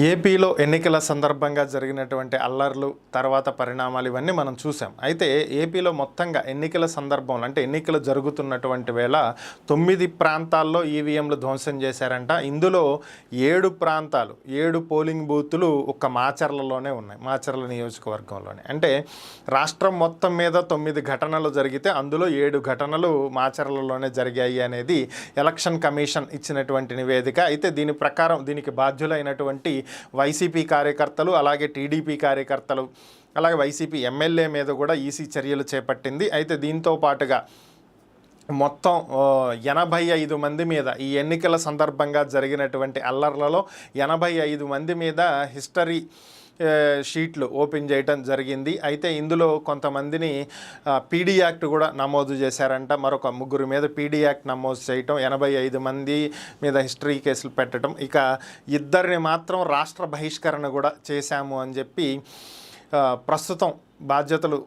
ఏపీలో ఎన్నికల సందర్భంగా జరిగినటువంటి అల్లర్లు తర్వాత పరిణామాలు ఇవన్నీ మనం చూసాం. అయితే ఏపీలో మొత్తంగా ఎన్నికల సందర్భంలో అంటే ఎన్నికలు జరుగుతున్నటువంటి వేళ 9 ప్రాంతాల్లో ఈవీఎంలు ధ్వంసం చేశారంట. ఇందులో 7 ప్రాంతాలు 7 పోలింగ్ బూతులు ఒక్క మాచర్లలోనే ఉన్నాయి, మాచర్ల నియోజకవర్గంలోనే. అంటే రాష్ట్రం మొత్తం మీద 9 ఘటనలు జరిగితే అందులో 7 ఘటనలు మాచర్లలోనే జరిగాయి అనేది ఎలక్షన్ కమిషన్ ఇచ్చినటువంటి నివేదిక. అయితే దీని ప్రకారం దీనికి బాధ్యులైనటువంటి వైసీపీ కార్యకర్తలు అలాగే టీడీపీ కార్యకర్తలు అలాగే వైసీపీ ఎమ్మెల్యే మీద కూడా ఈసీ చర్యలు చేపట్టింది. అయితే దీంతో పాటుగా మొత్తం 85 మంది మీద ఈ ఎన్నికల సందర్భంగా జరిగినటువంటి అల్లర్లలో 85 మంది మీద హిస్టరీ షీట్లు ఓపెన్ చేయటం జరిగింది. అయితే ఇందులో కొంతమందిని పీడీ యాక్ట్ కూడా నమోదు చేశారంట. మరొక 3 మీద పీడీ యాక్ట్ నమోదు చేయటం, 85 మంది మీద హిస్టరీ కేసులు పెట్టడం, ఇక 2 మాత్రం రాష్ట్ర బహిష్కరణ కూడా చేశాము అని చెప్పి ప్రస్తుతం బాధ్యతలు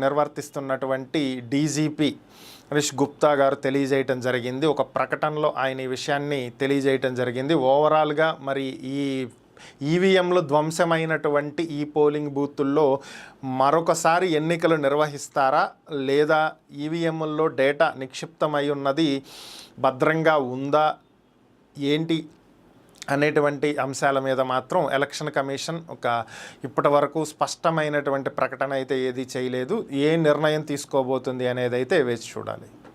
నిర్వర్తిస్తున్నటువంటి డీజీపీ హరీష్ గుప్తా గారు తెలియజేయటం జరిగింది. ఒక ప్రకటనలో ఆయన ఈ విషయాన్ని తెలియజేయటం జరిగింది. ఓవరాల్గా మరి ఈ ఈవీఎంలు ధ్వంసమైనటువంటి ఈ పోలింగ్ బూతుల్లో మరొకసారి ఎన్నికలు నిర్వహిస్తారా లేదా ఈవీఎంల్లో డేటా నిక్షిప్తమై ఉన్నది భద్రంగా ఉందా ఏంటి అనేటువంటి అంశాల మీద మాత్రం ఎలక్షన్ కమిషన్ ఇప్పటి వరకు స్పష్టమైనటువంటి ప్రకటన అయితే ఏది చేయలేదు. ఏ నిర్ణయం తీసుకోబోతుంది అనేది అయితే వేచి చూడాలి.